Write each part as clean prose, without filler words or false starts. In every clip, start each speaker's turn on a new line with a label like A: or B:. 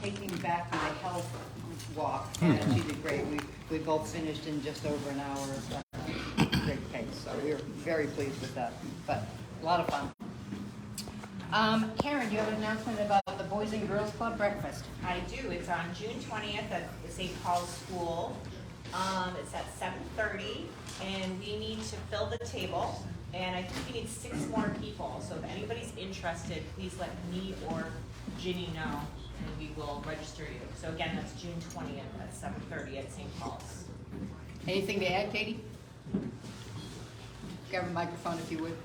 A: taking back my health walk, and she did great. We both finished in just over an hour. Great pace, so we were very pleased with that. But a lot of fun. Karen, do you have an announcement about the Boys and Girls Club breakfast?
B: I do. It's on June 20th at the St. Paul's School. It's at 7:30, and we need to fill the table. And I think we need 6 more people. So if anybody's interested, please let me or Ginny know, and we will register you. So again, that's June 20th at 7:30 at St. Paul's.
A: Anything to add, Katie? Grab a microphone if you would.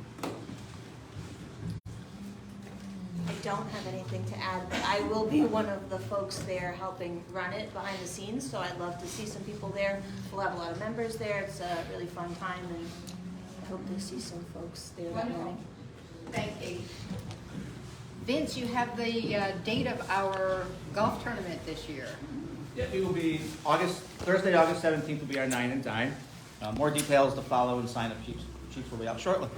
C: I don't have anything to add, but I will be one of the folks there helping run it behind the scenes, so I'd love to see some people there. We'll have a lot of members there. It's a really fun time, and I hope to see some folks there that morning.
A: Thank you. Vince, you have the date of our golf tournament this year.
D: Yeah, it will be Thursday, August 17th will be our 9 and dine. More details to follow, and sign-up sheets will be out shortly.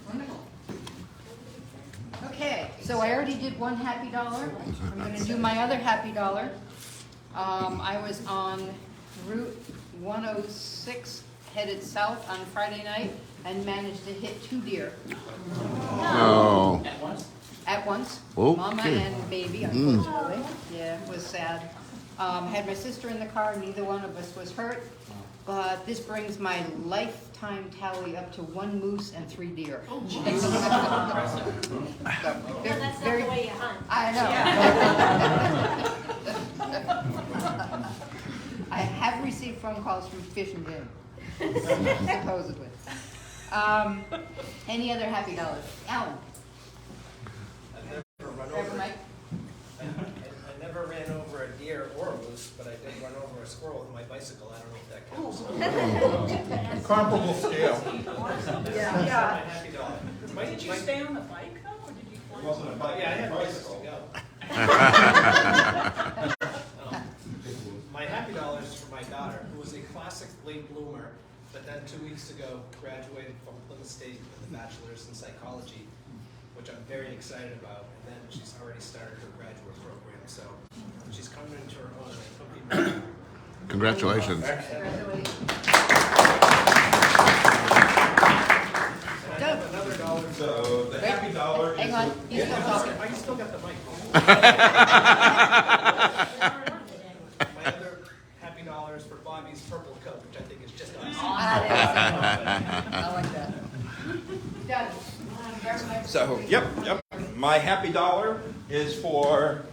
A: Wonderful. Okay, so I already did one happy dollar. I'm going to do my other happy dollar. I was on Route 106 headed south on Friday night and managed to hit 2 deer.
E: Oh.
A: At once.
E: Okay.
A: Mama and baby, unfortunately. Yeah, it was sad. Had my sister in the car. Neither one of us was hurt. But this brings my lifetime tally up to 1 moose and 3 deer.
C: Well, that's not the way you hunt.
A: I know. I have received phone calls from Fish and Game, supposedly. Any other happy dollars? Alan?
F: I never ran over a deer or a moose, but I did run over a squirrel with my bicycle. I don't know if that counts.
E: Comparable scale.
A: Yeah.
F: Happy dollar.
B: Did you stay on the bike though, or did you fly?
F: Yeah, I had bicycles to go. My happy dollar is for my daughter, who was a classic late bloomer, but then 2 weeks ago graduated from Plymouth State with a bachelor's in psychology, which I'm very excited about. And then she's already started her graduate program, so she's coming into her own. I couldn't be more.
E: Congratulations.
F: Another dollar.
E: So the happy dollar
A: Hang on, he's still talking.
F: I still got the mic. My other happy dollar is for Bobby's purple coat, which I think is just awesome.
A: I like that. Done.
G: So, yep. My happy dollar is for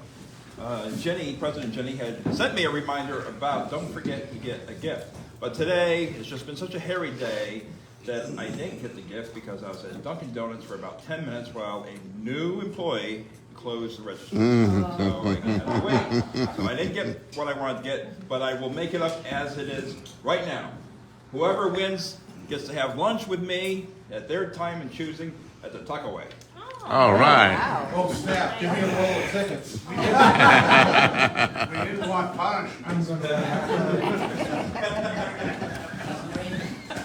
G: Jenny. President Jenny had sent me a reminder about don't forget to get a gift. But today has just been such a hairy day that I didn't get the gift because I was at Dunkin' Donuts for about 10 minutes while a new employee closed the register. So I had to wait. So I didn't get what I wanted to get, but I will make it up as it is right now. Whoever wins gets to have lunch with me at their time and choosing at the Tuckaway.
E: All right.
A: Wow.
H: Oh, snap, give me a roll of tickets. We didn't want punishments.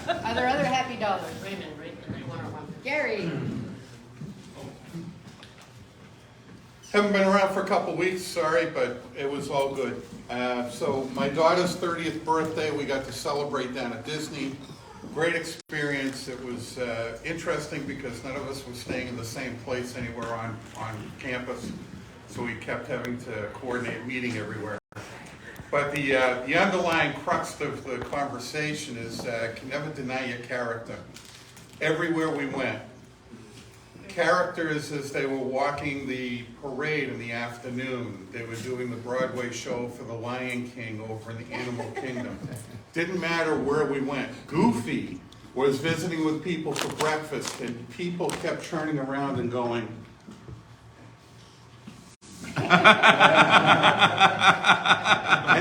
A: Are there other happy dollars? Gary?
H: Haven't been around for a couple weeks, sorry, but it was all good. So my daughter's 30th birthday, we got to celebrate down at Disney. Great experience. It was interesting because none of us were staying in the same place anywhere on campus, so we kept having to coordinate meeting everywhere. But the underlying crux of the conversation is can never deny your character. Everywhere we went, characters as they were walking the parade in the afternoon, they were doing the Broadway show for The Lion King over in the Animal Kingdom. Didn't matter where we went. Goofy was visiting with people for breakfast, and people kept turning around and going, and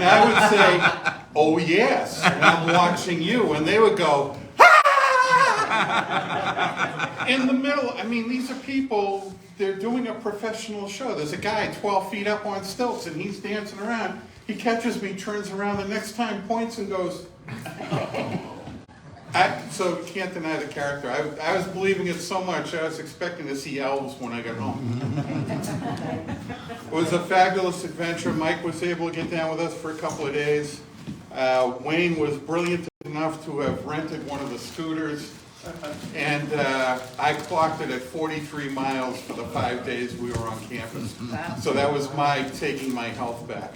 H: I would say, oh yes, and I'm watching you, and they would go, in the middle. I mean, these are people, they're doing a professional show. There's a guy 12 feet up on stilts, and he's dancing around. He catches me, turns around the next time, points and goes, so you can't deny the character. I was believing it so much, I was expecting to see elves when I got home. It was a fabulous adventure. Mike was able to get down with us for a couple of days. Wayne was brilliant enough to have rented one of the scooters, and I clocked it at 43 miles for the 5 days we were on campus. So that was my taking my health back.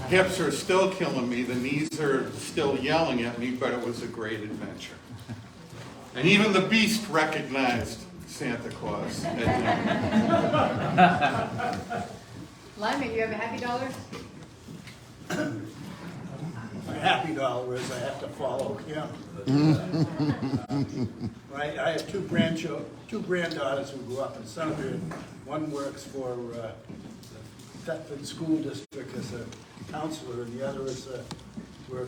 H: Hips are still killing me, the knees are still yelling at me, but it was a great adventure. And even the beast recognized Santa Claus at dinner.
A: Lyman, you have a happy dollar?
I: My happy dollar is I have to follow him. Right, I have two granddaughters who grew up in Centerville. One works for the Thetford School District as a counselor, and the other works for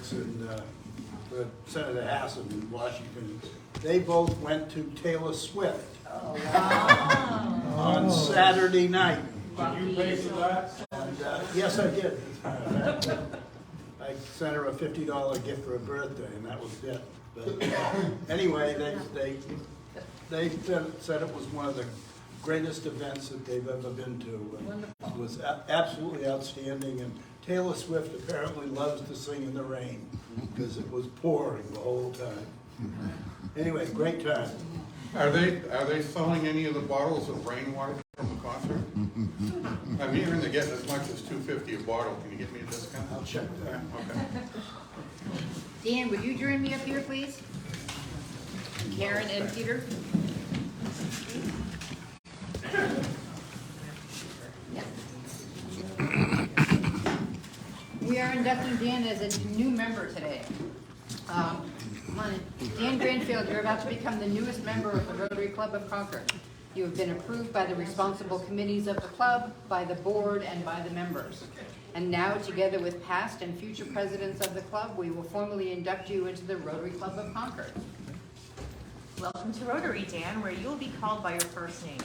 I: Senator Hassan in Washington. They both went to Taylor Swift on Saturday night.
E: Did you pay for that?
I: And, yes, I did. I sent her a $50 gift for her birthday, and that was it. But anyway, they said it was one of the greatest events that they've ever been to. And it was absolutely outstanding, and Taylor Swift apparently loves to sing in the rain because it was pouring the whole time. Anyway, great time.
H: Are they selling any of the bottles of rainwater from the concert? I'm hearing they're getting as much as $2.50 a bottle. Can you give me a discount?
I: I'll check that.
H: Okay.
A: Dan, would you join me up here, please? Karen and Peter? Yeah. We are inducting Dan as a new member today. Come on. Dan Granfield, you're about to become the newest member of the Rotary Club of Concord. You have been approved by the responsible committees of the club, by the board, and by the members. And now, together with past and future presidents of the club, we will formally induct you into the Rotary Club of Concord.
B: Welcome to Rotary, Dan, where you will be called by your first name.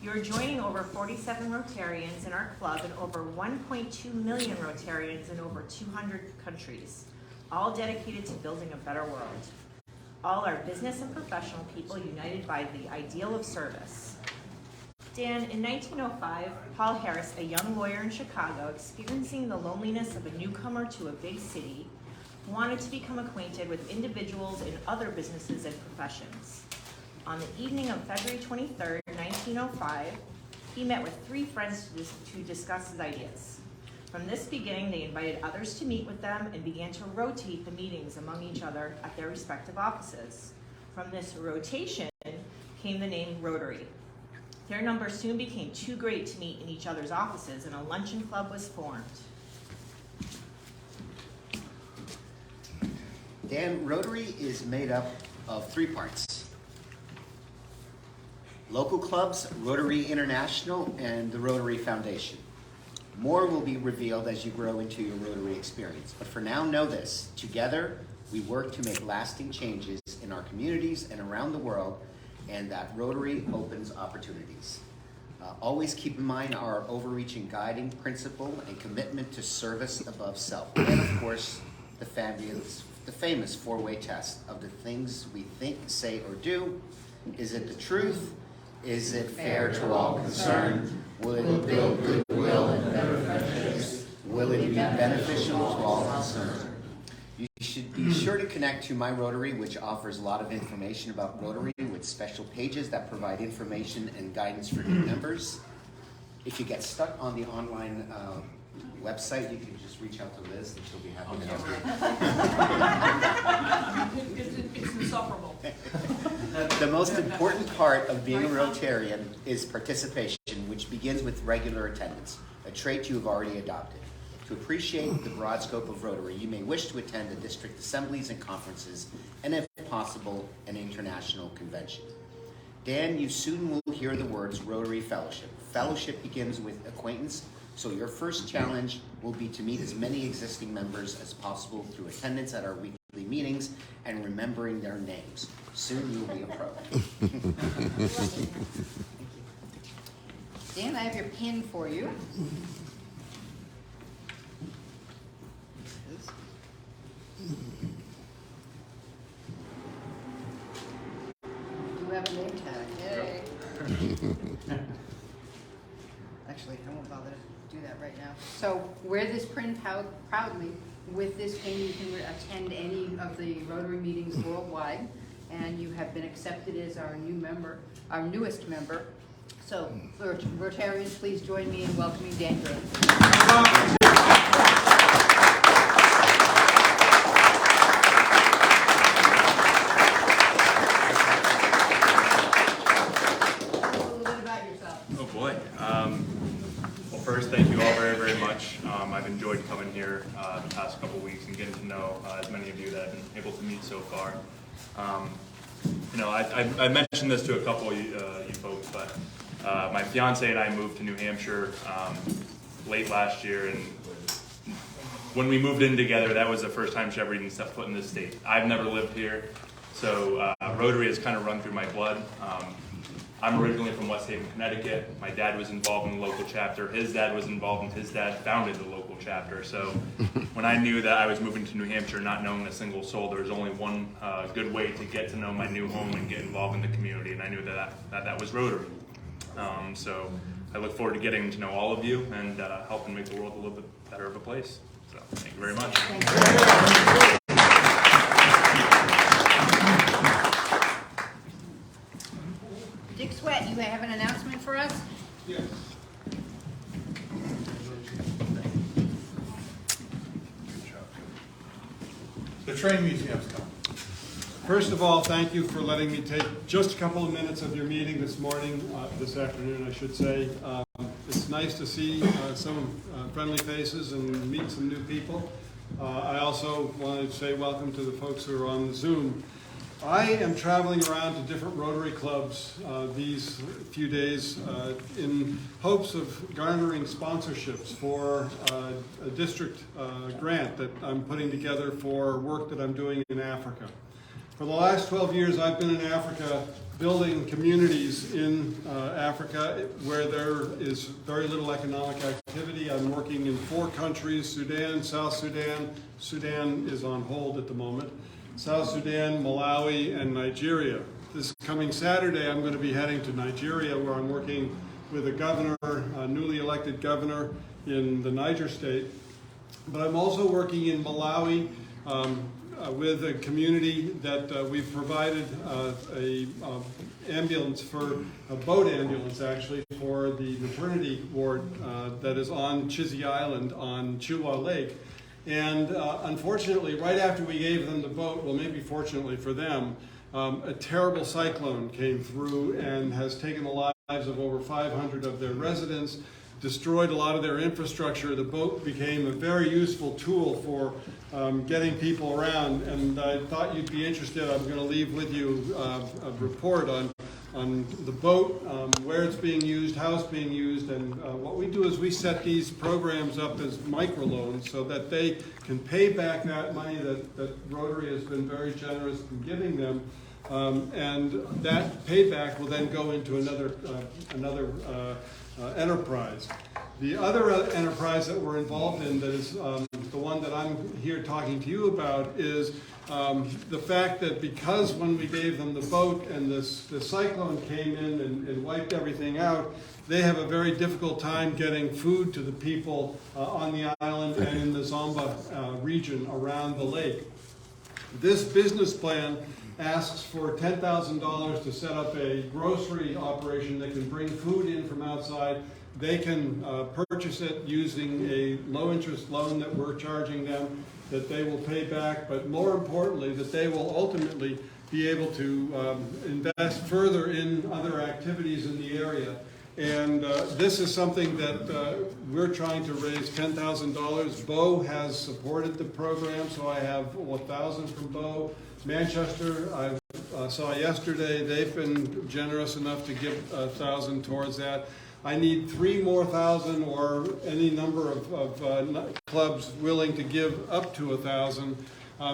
B: You are joining over 47 Rotarians in our club and over 1.2 million Rotarians in over 200 countries, all dedicated to building a better world. All are business and professional people united by the ideal of service. Dan, in 1905, Paul Harris, a young lawyer in Chicago, experiencing the loneliness of a newcomer to a big city, wanted to become acquainted with individuals in other businesses and professions. On the evening of February 23rd, 1905, he met with 3 friends to discuss his ideas. From this beginning, they invited others to meet with them and began to rotate the meetings among each other at their respective offices. From this rotation came the name Rotary. Their number soon became too great to meet in each other's offices, and a luncheon club was formed.
J: Dan, Rotary is made up of 3 parts. Local clubs, Rotary International, and the Rotary Foundation. More will be revealed as you grow into your Rotary experience. But for now, know this. Together, we work to make lasting changes in our communities and around the world, and that Rotary opens opportunities. Always keep in mind our overreaching guiding principle and commitment to service above self. And of course, the famous 4-way test of the things we think, say, or do. Is it the truth? Is it fair to all concerned? Will it build goodwill and better friendships? Will it be beneficial to all concerned? You should be sure to connect to My Rotary, which offers a lot of information about Rotary with special pages that provide information and guidance for new members. If you get stuck on the online website, you can just reach out to Liz and she'll be happy to help you.
K: It's insufferable.
J: The most important part of being a Rotarian is participation, which begins with regular attendance, a trait you have already adopted. To appreciate the broad scope of Rotary, you may wish to attend the district assemblies and conferences, and if possible, an international convention. Dan, you soon will hear the words Rotary Fellowship. Fellowship begins with acquaintance, so your first challenge will be to meet as many existing members as possible through attendance at our weekly meetings and remembering their names. Soon you will be a pro.
A: Dan, I have your pin for you. You have a name tag. Yay.
K: actually. I won't bother to do that right now.
A: So wear this pin proudly. With this pin, you can attend any of the Rotary meetings worldwide, and you have been accepted as our new member, our newest member. So, Rotarians, please join me in welcoming Dan Grant.
E: First, thank you all very, very much. I've enjoyed coming here the past couple weeks and getting to know as many of you that I've been able to meet so far. I mentioned this to a couple of you folks, but my fiance and I moved to New Hampshire late last year, and when we moved in together, that was the first time she ever even stepped foot in this state. I've never lived here, so Rotary has kind of run through my blood. I'm originally from West Haven, Connecticut. My dad was involved in the local chapter. His dad was involved, and his dad founded the local chapter. So when I knew that I was moving to New Hampshire, not knowing a single soul, there was only one good way to get to know my new home and get involved in the community, and I knew that was Rotary. So I look forward to getting to know all of you and helping make the world a little bit better of a place. So thank you very much.
A: Thank you. Dick Sweat, you have an announcement for us?
H: Yes. The train museum's coming.
E: First of all, thank you for letting me take just a couple of minutes of your meeting this afternoon, I should say. It's nice to see some friendly faces and meet some new people. I also wanted to say welcome to the folks who are on the Zoom. I am traveling around to different Rotary clubs these few days in hopes of garnering sponsorships for a district grant that I'm putting together for work that I'm doing in Africa. For the last 12 years, I've been in Africa building communities in Africa where there is very little economic activity. I'm working in 4 countries: Sudan, South Sudan. Sudan is on hold at the moment. South Sudan, Malawi, and Nigeria. This coming Saturday, I'm going to be heading to Nigeria, where I'm working with a governor, a newly elected governor in the Niger state. But I'm also working in Malawi with a community that we've provided a ambulance for, a boat ambulance actually, for the maternity ward that is on Chizzy Island on Chihuahua Lake. And unfortunately, right after we gave them the boat, well, maybe fortunately for them, a terrible cyclone came through and has taken the lives of over 500 of their residents, destroyed a lot of their infrastructure. The boat became a very useful tool for getting people around, and I thought you'd be interested. I'm going to leave with you a report on the boat, where it's being used, how it's being used, and what we do is we set these programs up as microloans so that they can pay back that money that Rotary has been very generous in giving them, and that payback will then go into another enterprise. The other enterprise that we're involved in, that is the one that I'm here talking to you about, is the fact that because when we gave them the boat and the cyclone came in and wiped everything out, they have a very difficult time getting food to the people on the island and in the Zomba region around the lake. This business plan asks for $10,000 to set up a grocery operation that can bring food in from outside. They can purchase it using a low-interest loan that we're charging them, that they will pay back, but more importantly, that they will ultimately be able to invest further in other activities in the area. And this is something that we're trying to raise $10,000. Bo has supported the program, so I have 1,000 from Bo. Manchester, I saw yesterday, they've been generous enough to give 1,000 towards that. I need 3 more thousand, or any number of clubs willing to give up to 1,000,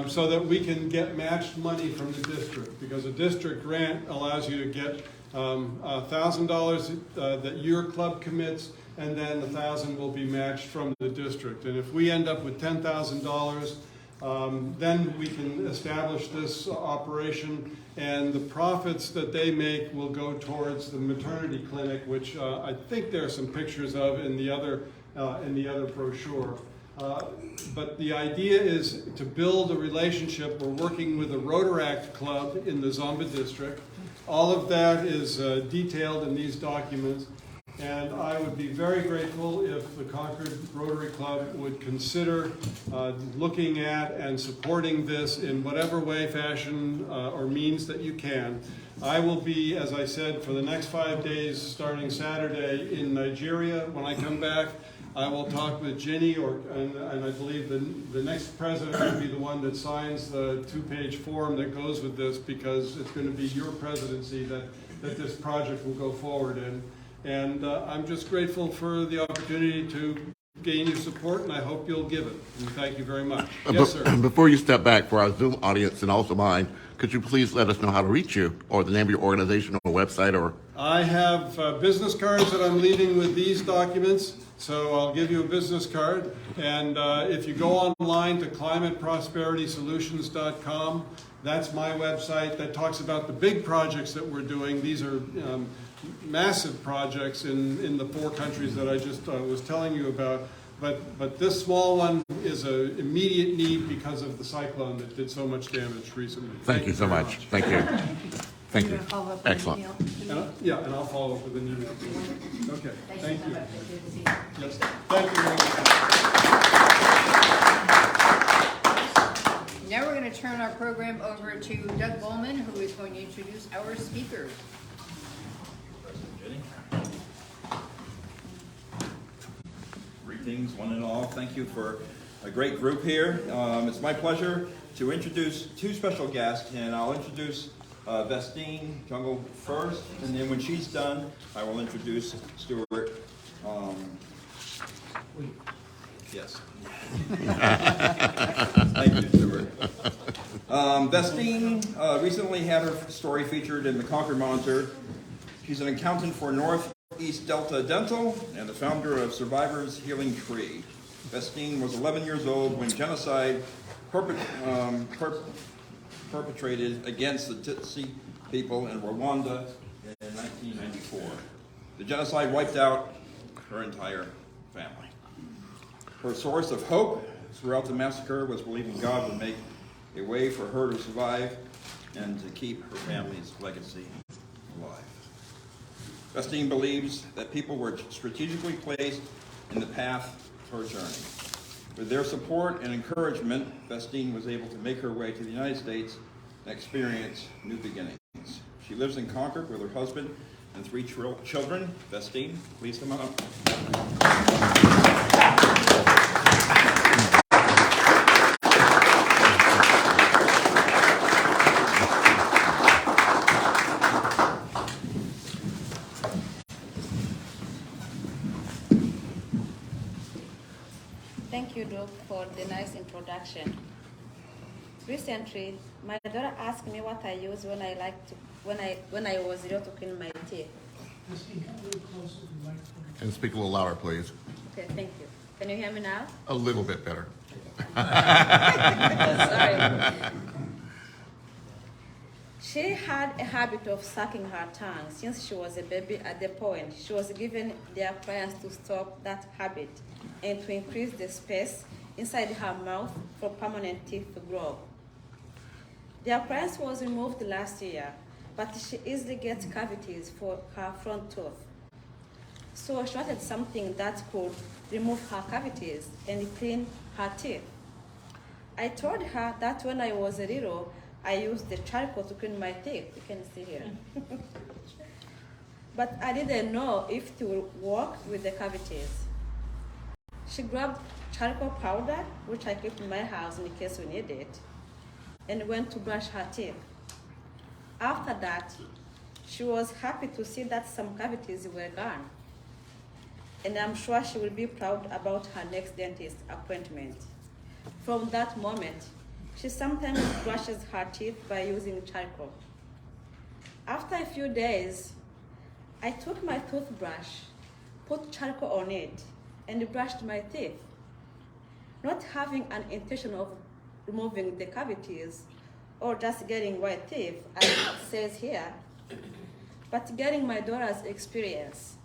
E: so that we can get matched money from the district, because a district grant allows you to get $1,000 that your club commits, and then 1,000 will be matched from the district. And if we end up with $10,000, then we can establish this operation, and the profits that they make will go towards the maternity clinic, which I think there are some pictures of in the other brochure. But the idea is to build a relationship. We're working with a Rotaract club in the Zomba district. All of that is detailed in these documents. And I would be very grateful if the Concord Rotary Club would consider looking at and supporting this in whatever way, fashion, or means that you can. I will be, as I said, for the next 5 days, starting Saturday, in Nigeria. When I come back, I will talk with Ginny, and I believe the next president will be the one that signs the 2-page form that goes with this, because it's going to be your presidency that this project will go forward in. And I'm just grateful for the opportunity to gain your support, and I hope you'll give it. And thank you very much. Yes, sir.
L: Before you step back, for our Zoom audience and also mine, could you please let us know how to reach you, or the name of your organization or website? Or
E: I have business cards that I'm leaving with these documents, so I'll give you a business card. And if you go online to climateprosperitysolutions.com, that's my website that talks about the big projects that we're doing. These are massive projects in the 4 countries that I just was telling you about. But this small one is an immediate need because of the cyclone that did so much damage recently.
L: Thank you so much. Thank you. Thank you. Excellent.
E: Yeah, and I'll follow up with an email. Okay, thank you. Yes, thank you very much.
A: Now we're going to turn our program over to Doug Bowman, who is going to introduce our speakers.
G: Greetings, one and all. Thank you for a great group here. It's my pleasure to introduce 2 special guests, and I'll introduce Vestine Jungle first, and then when she's done, I will introduce Stuart. Yes. Thank you, Stuart. Vestine recently had her story featured in the Concord Monitor. She's an accountant for Northeast Delta Dental and the founder of Survivors Healing Tree. Vestine was 11 years old when genocide perpetrated against the Tutsi people in Rwanda in 1994. The genocide wiped out her entire family. Her source of hope throughout the massacre was believing God would make a way for her to survive and to keep her family's legacy alive. Vestine believes that people were strategically placed in the path of her journey. With their support and encouragement, Vestine was able to make her way to the United States and experience new beginnings. She lives in Concord with her husband and 3 children. Vestine, please come on up.
C: Thank you, Doug, for the nice introduction. Recently, my daughter asked me what I use when I was little to clean my teeth.
L: and speak a little louder, please.
C: Okay, thank you. Can you hear me now?
L: A little bit better.
C: Sorry. She had a habit of sucking her tongue since she was a baby. At the point, she was given the appliance to stop that habit and to increase the space inside her mouth for permanent teeth to grow. The appliance was removed last year, but she easily gets cavities for her front tooth. So she wanted something that could remove her cavities and clean her teeth. I told her that when I was little, I used the charcoal to clean my teeth. You can see here. But I didn't know if it would work with the cavities. She grabbed charcoal powder, which I keep in my house in case we need it, and went to brush her teeth. After that, she was happy to see that some cavities were gone. And I'm sure she will be proud about her next dentist appointment. From that moment, she sometimes brushes her teeth by using charcoal. After a few days, I took my toothbrush, put charcoal on it, and brushed my teeth. Not having an intention of removing the cavities or just getting white teeth, as it says here, but getting my daughter's experience.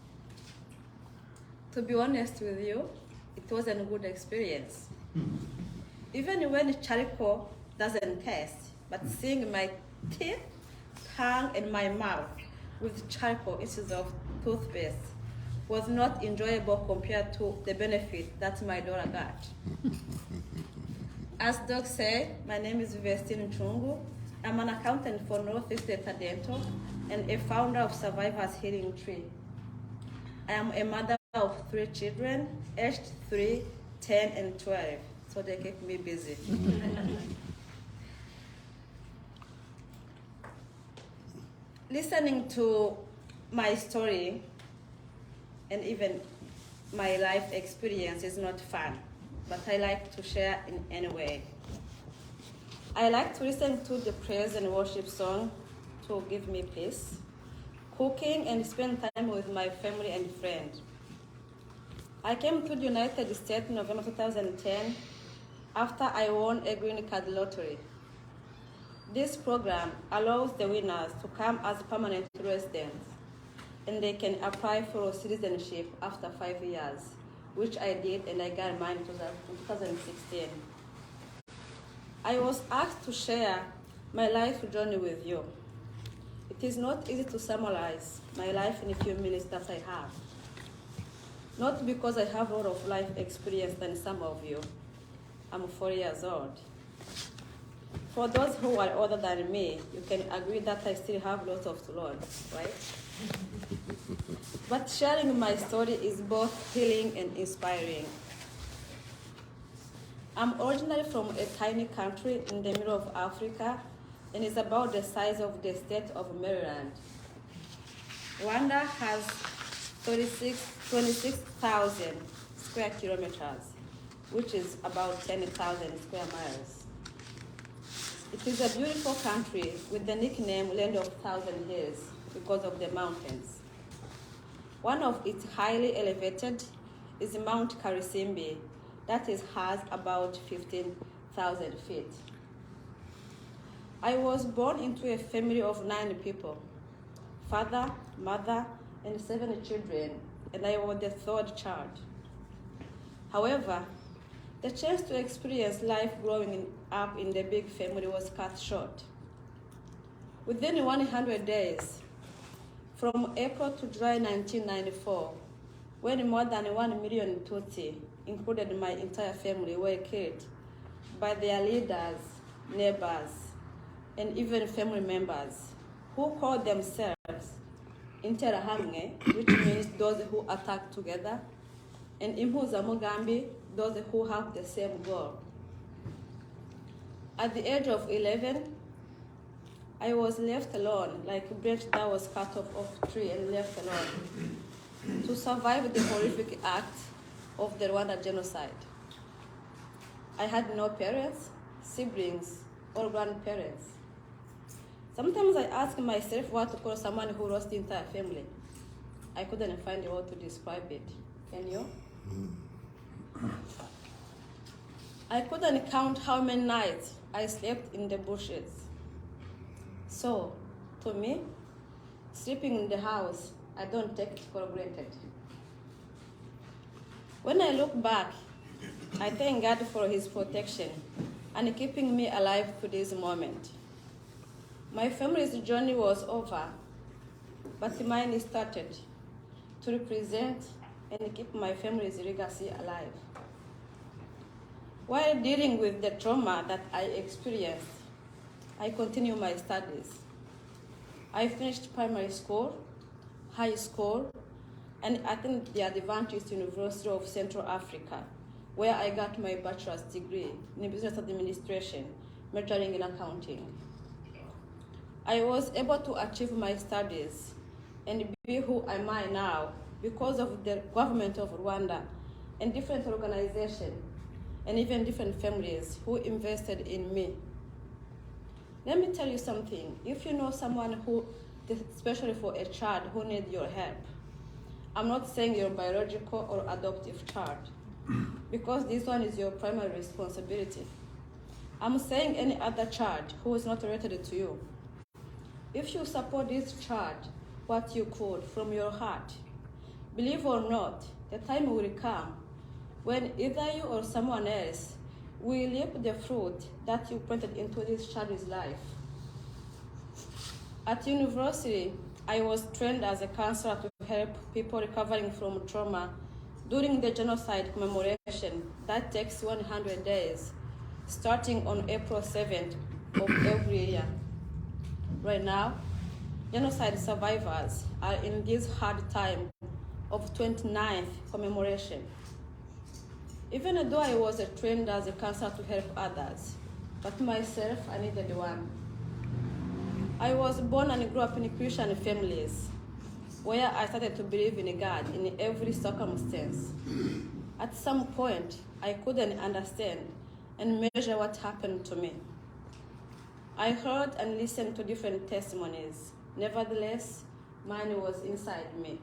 C: To be honest with you, it wasn't a good experience. Even when charcoal doesn't taste, but seeing my teeth, tongue, and my mouth with charcoal instead of toothpaste was not enjoyable compared to the benefit that my daughter got. As Doug said, my name is Vestine Chungu. I'm an accountant for Northeast Data Dental and a founder of Survivors Healing Tree. I am a mother of 3 children, aged 3, 10, and 12, so they keep me busy. Listening to my story and even my life experience is not fun, but I like to share in any way. I like to listen to the praise and worship song to give me peace, cooking and spend time with my family and friends. I came to the United States in November 2010 after I won a green card lottery. This program allows the winners to come as permanent residents, and they can apply for citizenship after 5 years, which I did, and I got mine in 2016. I was asked to share my life journey with you. It is not easy to summarize my life in a few minutes that I have. Not because I have a lot of life experience than some of you. I'm 4 years old. For those who are older than me, you can agree that I still have lots of to learn, right? But sharing my story is both healing and inspiring. I'm originally from a tiny country in the middle of Africa, and it's about the size of the state of Maryland. Rwanda has 26,000 square kilometers, which is about 10,000 square miles. It is a beautiful country with the nickname Land of Thousand Hills because of the mountains. One of its highly elevated is Mount Karisimbi, that has about 15,000 feet. I was born into a family of 9 people, father, mother, and 7 children, and I was the 3rd child. However, the chance to experience life growing up in the big family was cut short. Within 100 days, from April to July 1994, when more than 1 million Tutsi, including my entire family, were killed by their leaders, neighbors, and even family members, who called themselves Interahamwe, which means those who attack together, and Impuzamugambi, those who have the same goal. At the age of 11, I was left alone, like a branch that was cut off a tree and left alone, to survive the horrific act of the Rwanda genocide. I had no parents, siblings, or grandparents. Sometimes I ask myself what to call someone who lost the entire family. I couldn't find a word to describe it. Can you? I couldn't count how many nights I slept in the bushes. So, to me, sleeping in the house, I don't take it for granted. When I look back, I thank God for His protection and keeping me alive to this moment. My family's journey was over, but mine started to represent and keep my family's legacy alive. While dealing with the trauma that I experienced, I continued my studies. I finished primary school, high school, and attended the Adventist University of Central Africa, where I got my bachelor's degree in business administration, majoring in accounting. I was able to achieve my studies and be who am I now because of the government of Rwanda and different organizations and even different families who invested in me. Let me tell you something. If you know someone who, especially for a child who needs your help, I'm not saying your biological or adoptive child, because this one is your primary responsibility.
M: I'm saying any other child who is not related to you. If you support this child, what you could from your heart, believe or not, the time will come when either you or someone else will reap the fruit that you planted into this child's life. At university, I was trained as a counselor to help people recovering from trauma during the genocide commemoration that takes 100 days, starting on April 7th of every year. Right now, genocide survivors are in this hard time of 29th commemoration. Even though I was trained as a counselor to help others, but myself, I needed one. I was born and grew up in Christian families where I started to believe in God in every circumstance. At some point, I couldn't understand and measure what happened to me. I heard and listened to different testimonies. Nevertheless, mine was inside me.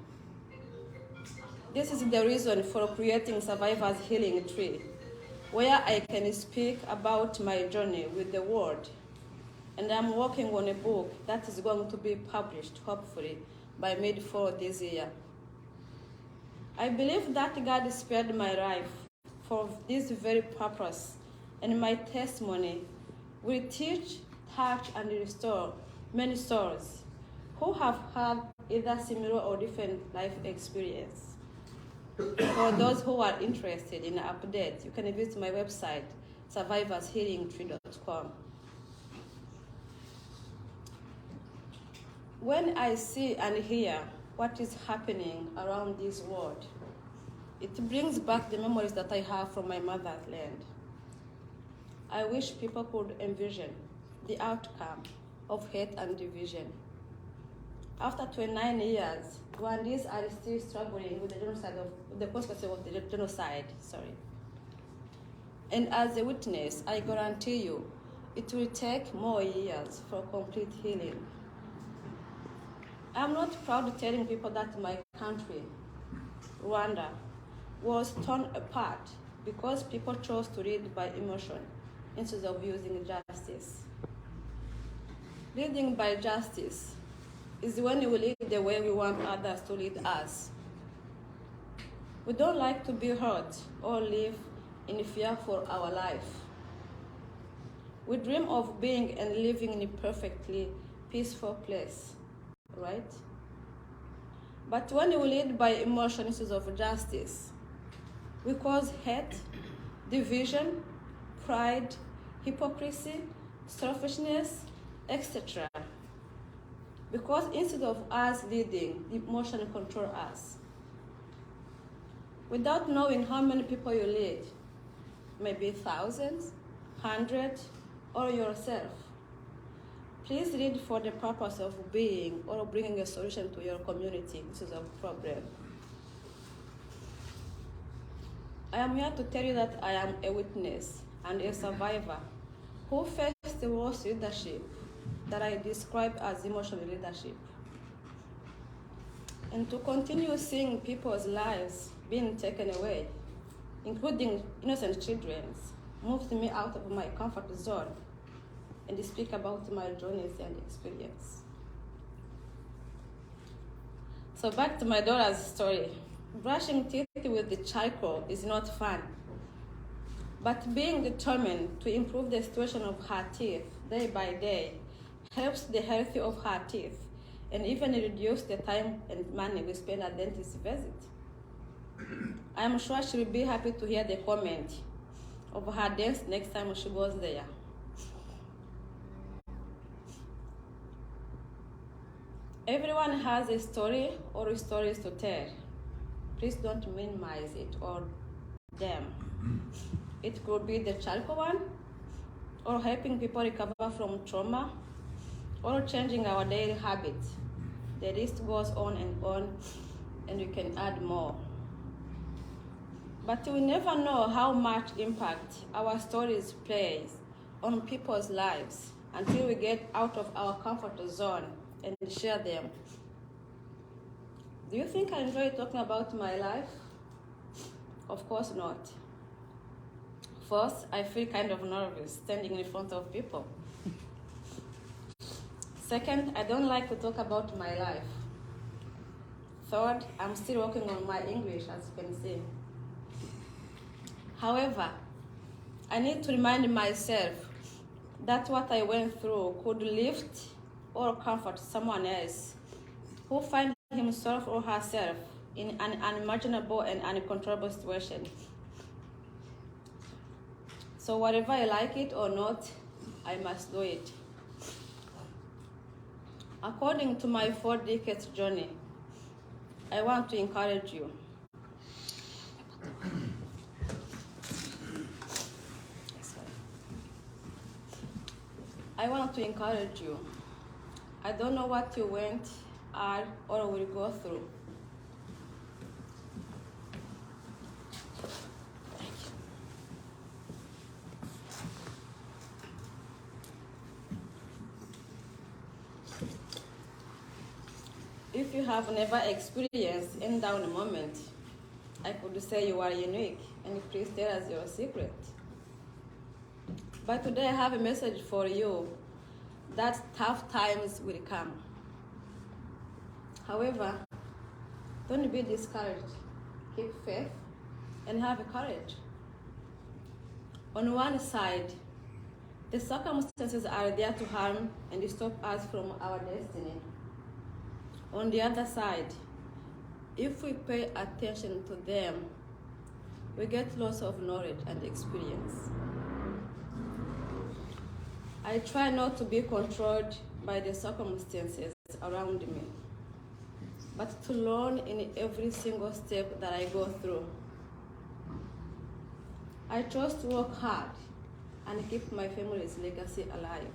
M: This is the reason for creating Survivors Healing Tree, where I can speak about my journey with the Word. And I'm working on a book that is going to be published, hopefully, by mid-fall this year. I believe that God spared my life for this very purpose, and my testimony will teach, touch, and restore many souls who have had either similar or different life experience. For those who are interested in updates, you can visit my website, survivorshealingtree.com. When I see and hear what is happening around this world, it brings back the memories that I have from my motherland. I wish people could envision the outcome of hate and division. After 29 years, Rwandese are still struggling with the genocide the consequences of the genocide. And as a witness, I guarantee you, it will take more years for complete healing. I'm not proud telling people that my country, Rwanda, was torn apart because people chose to lead by emotion instead of using justice. Leading by justice is when we lead the way we want others to lead us. We don't like to be hurt or live in fear for our life. We dream of being and living in a perfectly peaceful place, right? But when we lead by emotion instead of justice, we cause hate, division, pride, hypocrisy, selfishness, etc. Because instead of us leading, the emotion controls us. Without knowing how many people you lead, maybe thousands, hundreds, or yourself, please lead for the purpose of being or bringing a solution to your community instead of problem. I am here to tell you that I am a witness and a survivor who faced the worst leadership that I describe as emotional leadership. And to continue seeing people's lives being taken away, including innocent children's, moved me out of my comfort zone and speak about my journeys and experience. So back to my daughter's story. Brushing teeth with the charcoal is not fun, but being determined to improve the situation of her teeth day by day helps the health of her teeth and even reduce the time and money we spend at dentist visit. I am sure she will be happy to hear the comment of her dentist next time she goes there. Everyone has a story or stories to tell. Please don't minimize it or them. It could be the charcoal one, or helping people recover from trauma, or changing our daily habits. The list goes on, and you can add more. But we never know how much impact our stories plays on people's lives until we get out of our comfort zone and share them. Do you think I enjoy talking about my life? Of course not. First, I feel kind of nervous standing in front of people. Second, I don't like to talk about my life. Third, I'm still working on my English, as you can see. However, I need to remind myself that what I went through could lift or comfort someone else who finds himself or herself in an unimaginable and uncontrollable situation. So whether I like it or not, I must do it. According to my 4 decades journey, I want to encourage you. I want to encourage you. I don't know what you went, are, or will go through. If you have never experienced any down moment, I could say you are unique, and please tell us your secret. But today I have a message for you that tough times will come. However, don't be discouraged. Keep faith and have courage. On one side, the circumstances are there to harm and stop us from our destiny. On the other side, if we pay attention to them, we get lots of knowledge and experience. I try not to be controlled by the circumstances around me, but to learn in every single step that I go through. I chose to work hard and keep my family's legacy alive.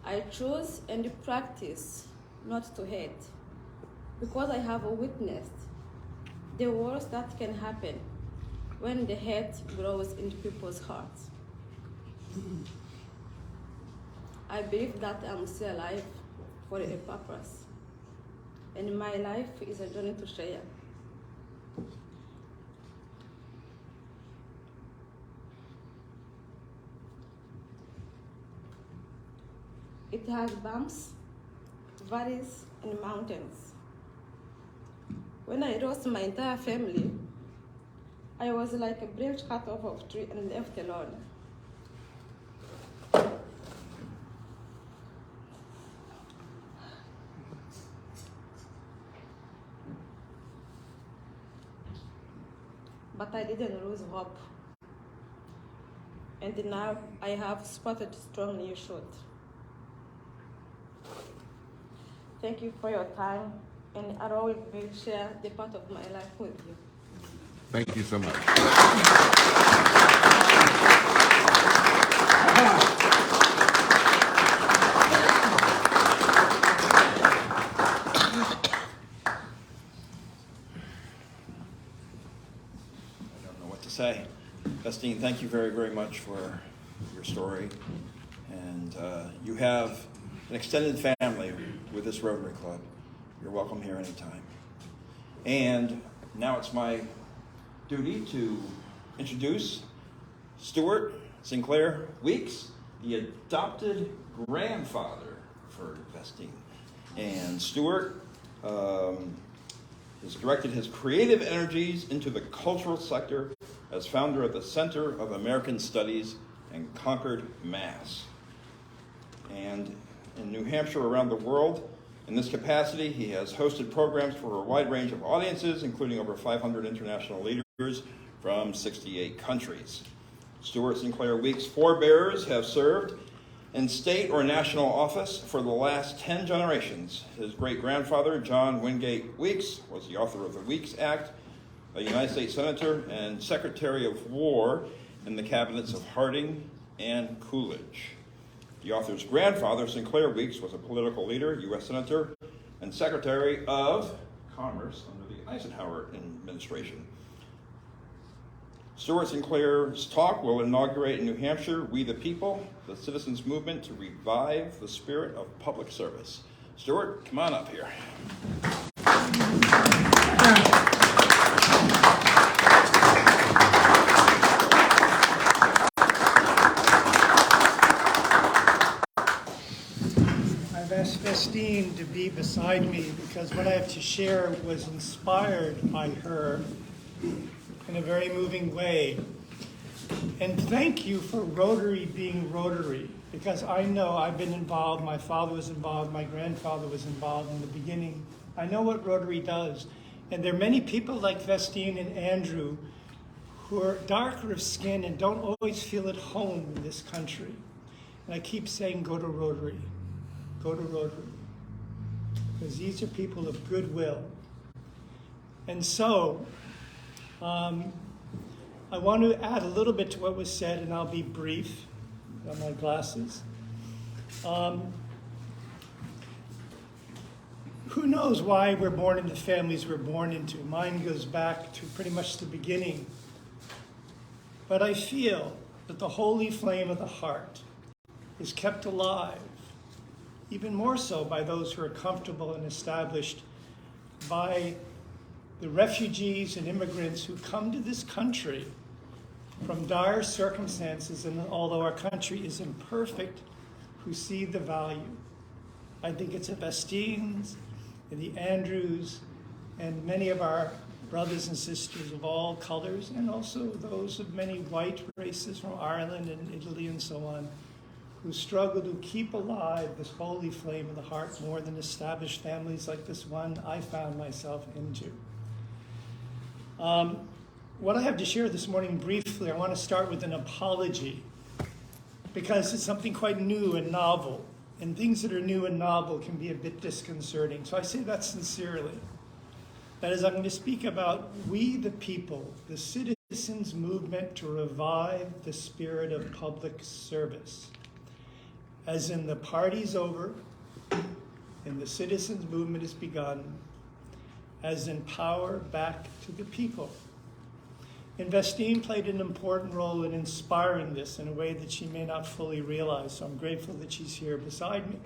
M: I choose and practice not to hate, because I have witnessed the worst that can happen when the hate grows into people's hearts. I believe that I'm still alive for a purpose, and my life is a journey to share. It has bumps, valleys, and mountains. When I lost my entire family, I was like a branch cut off of a tree and left alone. But I didn't lose hope. And now I have spotted a strong new shoot. Thank you for your time, and I always will share the part of my life with you.
L: Thank you so much.
G: Say, Vestine, thank you very, very much for your story. And you have an extended family with this Rotary Club. You're welcome here anytime. And now it's my duty to introduce Stuart Sinclair Weeks, the adopted grandfather for Vestine. And Stuart has directed his creative energies into the cultural sector as founder of the Center of American Studies in Concord, Mass. And in New Hampshire, around the world, in this capacity, he has hosted programs for a wide range of audiences, including over 500 international leaders from 68 countries. Stuart Sinclair Weeks' forebears have served in state or national office for the last 10 generations. His great-grandfather, John Wingate Weeks, was the author of the Weeks Act, a United States Senator and Secretary of War in the cabinets of Harding and Coolidge. The author's grandfather, Sinclair Weeks, was a political leader, U.S. Senator, and Secretary of Commerce under the Eisenhower administration. Stuart Sinclair's talk will inaugurate in New Hampshire, We the People, the citizens' movement to revive the spirit of public service. Stuart, come on up here.
N: Vestine to be beside me because what I have to share was inspired by her in a very moving way. And thank you for Rotary being Rotary, because I know I've been involved, my father was involved, my grandfather was involved in the beginning. I know what Rotary does. And there are many people like Vestine and Andrew who are darker of skin and don't always feel at home in this country. And I keep saying, go to Rotary. Go to Rotary. Because these are people of goodwill. And so, I want to add a little bit to what was said, and I'll be brief. Got my glasses. Who knows why we're born into families we're born into? Mine goes back to pretty much the beginning. But I feel that the holy flame of the heart is kept alive, even more so by those who are comfortable and established, by the refugees and immigrants who come to this country from dire circumstances, and although our country is imperfect, who see the value. I think it's the Vestines and the Andrews and many of our brothers and sisters of all colors, and also those of many white races from Ireland and Italy and so on, who struggle to keep alive this holy flame of the heart more than established families like this one I found myself into. What I have to share this morning briefly, I want to start with an apology, because it's something quite new and novel, and things that are new and novel can be a bit disconcerting. So I say that sincerely. That is, I'm going to speak about we the people, the citizens' movement to revive the spirit of public service. As in, the party's over, and the citizens' movement has begun, as in power back to the people. And Vestine played an important role in inspiring this in a way that she may not fully realize, so I'm grateful that she's here beside me.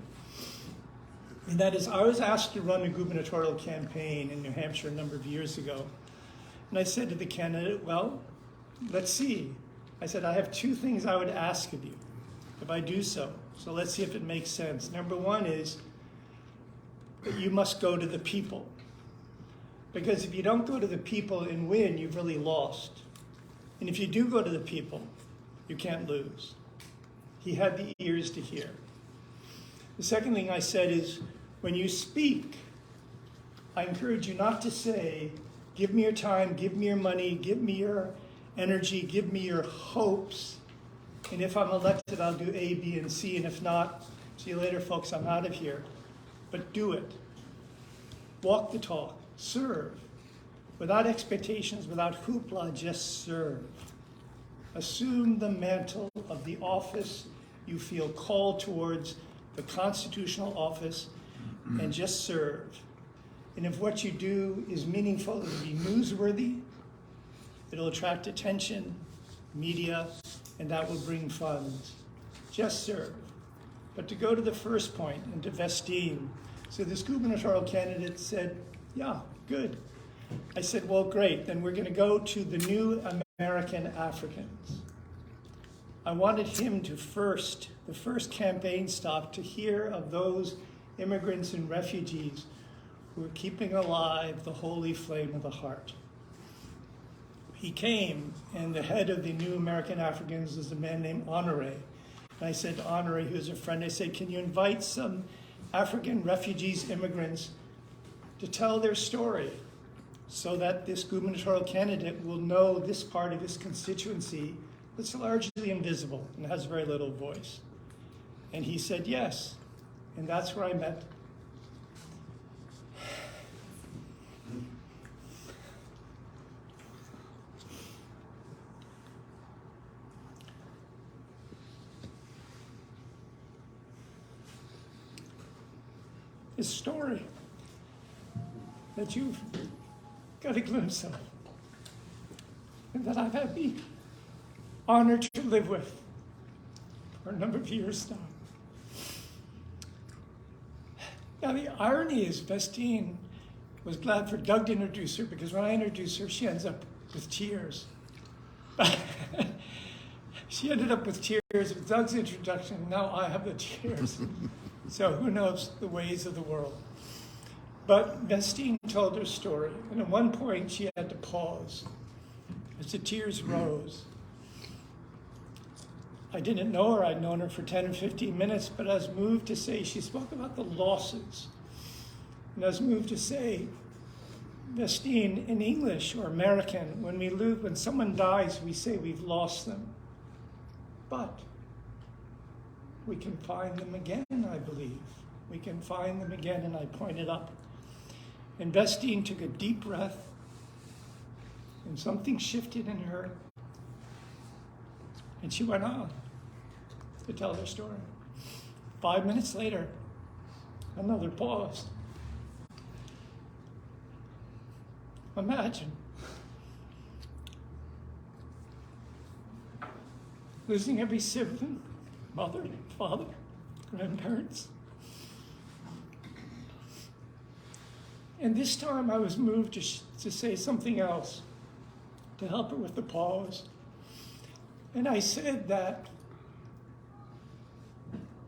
N: And that is, I was asked to run a gubernatorial campaign in New Hampshire a number of years ago. And I said to the candidate, well, let's see. I said, I have two things I would ask of you if I do so. So let's see if it makes sense. Number one is that you must go to the people. Because if you don't go to the people and win, you've really lost. And if you do go to the people, you can't lose. He had the ears to hear. The second thing I said is, when you speak, I encourage you not to say, give me your time, give me your money, give me your energy, give me your hopes, and if I'm elected, I'll do A, B, and C, and if not, see you later, folks, I'm out of here. But do it. Walk the talk. Serve. Without expectations, without hoopla, just serve. Assume the mantle of the office you feel called towards, the constitutional office, and just serve. And if what you do is meaningful, it'll be newsworthy, it'll attract attention, media, and that will bring funds. Just serve. But to go to the first point, and to Vestine, so this gubernatorial candidate said, yeah, good. I said, well, great, then we're going to go to the new American Africans. I wanted him to the first campaign stop, to hear of those immigrants and refugees who are keeping alive the holy flame of the heart. He came, and the head of the new American Africans is a man named Honore. And I said to Honore, who's a friend, I said, can you invite some African refugees, immigrants, to tell their story so that this gubernatorial candidate will know this part of his constituency that's largely invisible and has very little voice. And he said yes, and that's where I met. His story that you've got a glimpse of, and that I've had the honor to live with for a number of years now. Now the irony is Vestine was glad for Doug to introduce her, because when I introduce her, she ends up with tears. She ended up with tears with Doug's introduction. Now I have the tears. So who knows the ways of the world. But Vestine told her story, and at one point she had to pause as the tears rose. I didn't know her. I'd known her for 10 or 15 minutes, but I was moved to say, she spoke about the losses. And I was moved to say, Vestine, in English or American, when someone dies, we say we've lost them. But we can find them again, I believe. We can find them again, and I pointed up. And Vestine took a deep breath, and something shifted in her, and she went on to tell her story. 5 minutes later, another pause. Imagine losing every sibling, mother, father, grandparents. And this time I was moved to say something else, to help her with the pause. And I said that,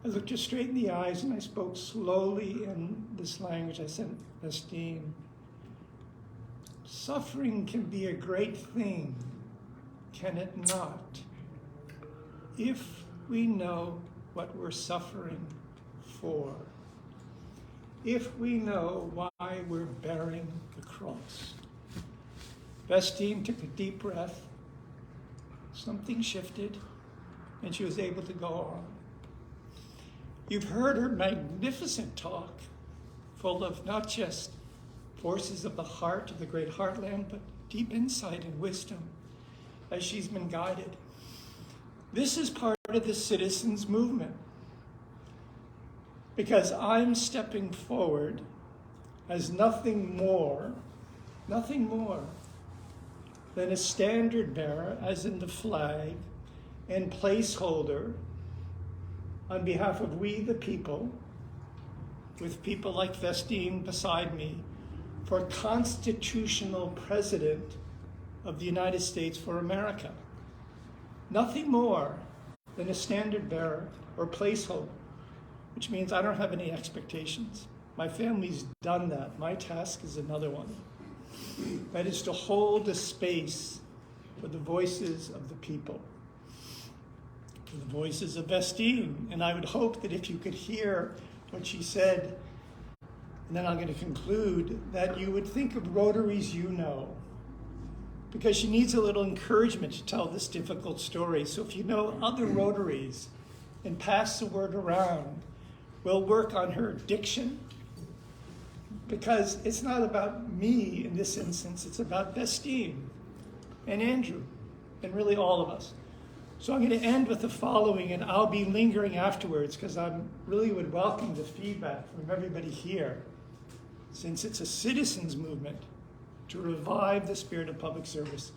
N: I looked her straight in the eyes and I spoke slowly in this language. I said, Vestine, suffering can be a great thing, can it not? If we know what we're suffering for. If we know why we're bearing the cross. Vestine took a deep breath. Something shifted, and she was able to go on. You've heard her magnificent talk, full of not just forces of the heart of the great heartland, but deep insight and wisdom as she's been guided. This is part of the citizens' movement, because I'm stepping forward as nothing more than a standard bearer, as in the flag, and placeholder on behalf of we the people, with people like Vestine beside me, for constitutional president of the United States for America. Nothing more than a standard bearer or placeholder, which means I don't have any expectations. My family's done that. My task is another one. That is to hold a space for the voices of the people, for the voices of Vestine. And I would hope that if you could hear what she said, and then I'm going to conclude, that you would think of Rotaries you know, because she needs a little encouragement to tell this difficult story. So if you know other Rotaries, and pass the word around, we'll work on her diction, because it's not about me in this instance, it's about Vestine and Andrew, and really all of us. So I'm going to end with the following, and I'll be lingering afterwards, because I really would welcome the feedback from everybody here, since it's a citizens movement to revive the spirit of public service.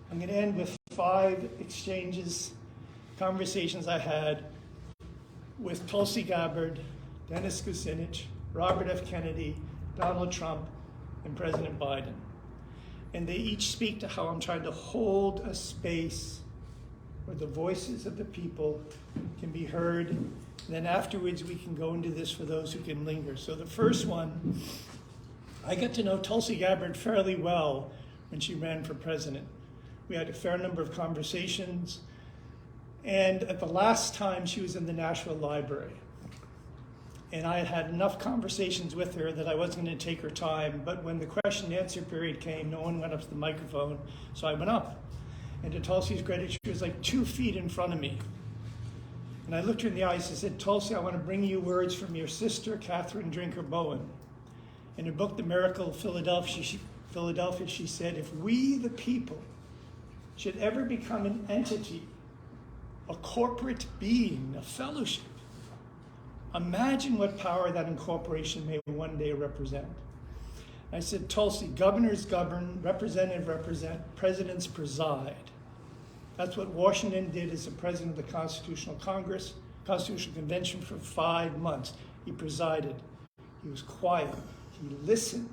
N: I'm going to end with 5 exchanges, conversations I had with Tulsi Gabbard, Dennis Kucinich, Robert F. Kennedy, Donald Trump, and President Biden. And they each speak to how I'm trying to hold a space where the voices of the people can be heard. And then afterwards, we can go into this for those who can linger. So the first one, I got to know Tulsi Gabbard fairly well when she ran for president. We had a fair number of conversations. And at the last time, she was in the National Library. And I had enough conversations with her that I wasn't going to take her time. But when the question and answer period came, no one went up to the microphone, so I went up. And to Tulsi's credit, she was like 2 feet in front of me. And I looked her in the eyes and said, Tulsi, I want to bring you words from your sister, Catherine Drinker Bowen. In her book, The Miracle of Philadelphia, she said, if we, the people, should ever become an entity, a corporate being, a fellowship, imagine what power that incorporation may one day represent. I said, Tulsi, governors govern, representatives represent, presidents preside. That's what Washington did as the president of the Constitutional Congress, Constitutional Convention for 5 months. He presided. He was quiet. He listened.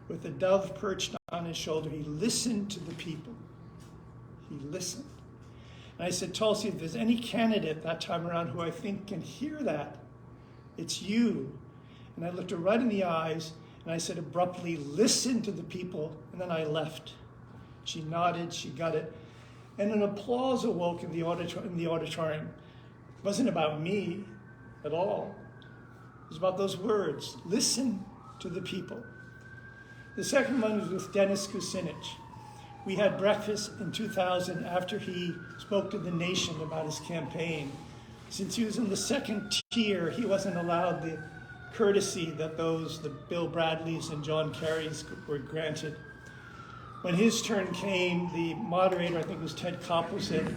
N: With a dove perched on his shoulder, he listened to the people. He listened. And I said, Tulsi, if there's any candidate that time around who I think can hear that, it's you. And I looked her right in the eyes, and I said abruptly, listen to the people, and then I left. She nodded, she got it. And an applause awoke in the auditorium. It wasn't about me at all. It was about those words, listen to the people. The second one was with Dennis Kucinich. We had breakfast in 2000 after he spoke to the nation about his campaign. Since he was in the second tier, he wasn't allowed the courtesy that the Bill Bradleys and John Kerrys were granted. When his turn came, the moderator, I think it was Ted Koppel, said,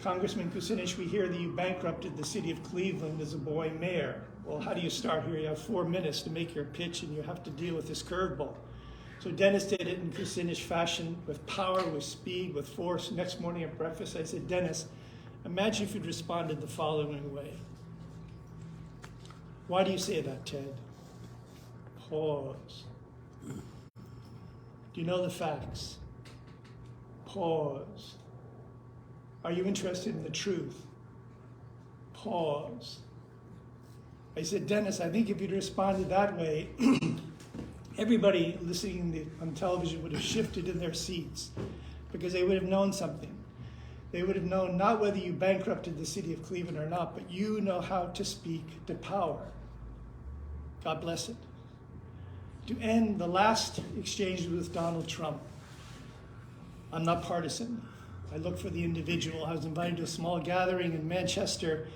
N: Congressman Kucinich, we hear that you bankrupted the city of Cleveland as a boy mayor. Well, how do you start here? You have 4 minutes to make your pitch and you have to deal with this curveball. So Dennis did it in Kucinich fashion, with power, with speed, with force. Next morning at breakfast, I said, Dennis, imagine if you'd responded the following way. Why do you say that, Ted? Pause. Do you know the facts? Pause. Are you interested in the truth? Pause. I said, Dennis, I think if you'd responded that way, everybody listening on television would have shifted in their seats because they would have known something. They would have known not whether you bankrupted the city of Cleveland or not, but you know how to speak to power. God bless it. To end, the last exchange with Donald Trump. I'm not partisan. I look for the individual. I was invited to a small gathering in Manchester.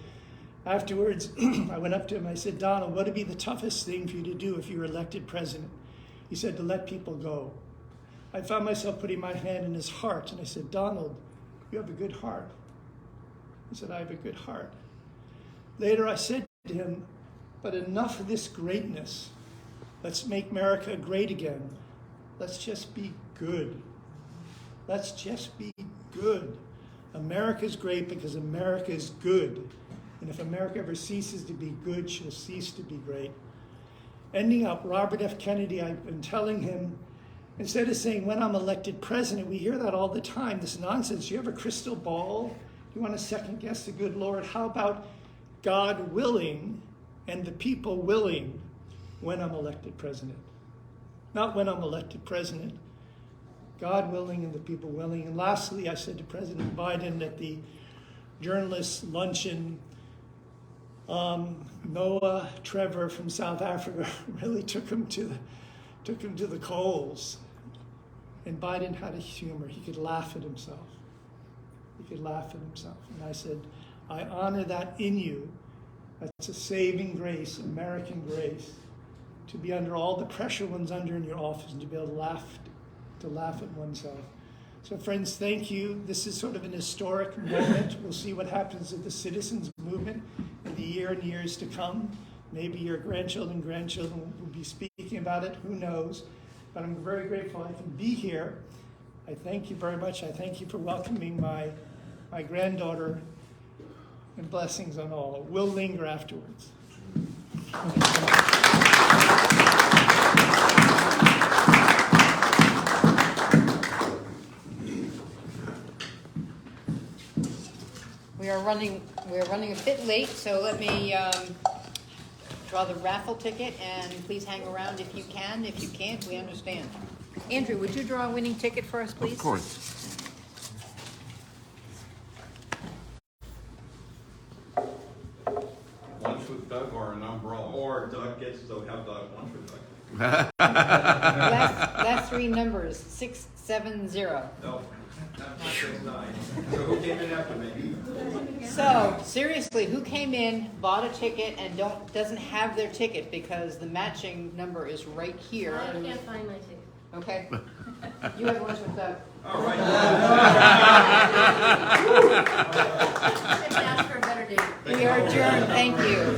N: Afterwards, I went up to him. I said, Donald, what would be the toughest thing for you to do if you were elected president? He said, to let people go. I found myself putting my hand in his heart, and I said, Donald, you have a good heart. He said, I have a good heart. Later, I said to him, but enough of this greatness. Let's make America great again. Let's just be good. Let's just be good. America's great because America is good. And if America ever ceases to be good, she'll cease to be great. Ending up, Robert F. Kennedy, I've been telling him, instead of saying, when I'm elected president, we hear that all the time, this nonsense. You have a crystal ball? You want to second guess the good Lord? How about God willing and the people willing when I'm elected president? Not when I'm elected president. God willing and the people willing. And lastly, I said to President Biden at the journalist luncheon, Noah Trevor from South Africa really took him to the coals. And Biden had a humor. He could laugh at himself. He could laugh at himself. And I said, I honor that in you. That's a saving grace, American grace, to be under all the pressure one's under in your office and to be able to laugh at oneself. So friends, thank you. This is sort of an historic moment. We'll see what happens with the citizens movement in the year and years to come. Maybe your grandchildren will be speaking about it. Who knows? But I'm very grateful I can be here. I thank you very much. I thank you for welcoming my granddaughter, and blessings on all. We'll linger afterwards.
A: We're running a bit late, so let me draw the raffle ticket, and please hang around if you can. If you can't, we understand. Andrew, would you draw a winning ticket for us, please?
L: Of course.
G: Lunch with Doug or an umbrella? Or Doug gets to have Doug lunch with Doug.
A: last three numbers, 670.
G: No, not 6-9. So who came in after me?
A: So seriously, who came in, bought a ticket, and doesn't have their ticket because the matching number is right here?
O: I can't find my ticket.
A: Okay. You have lunch with Doug.
G: All right.
O: Ask for a better date.
A: We are adjourned. Thank you.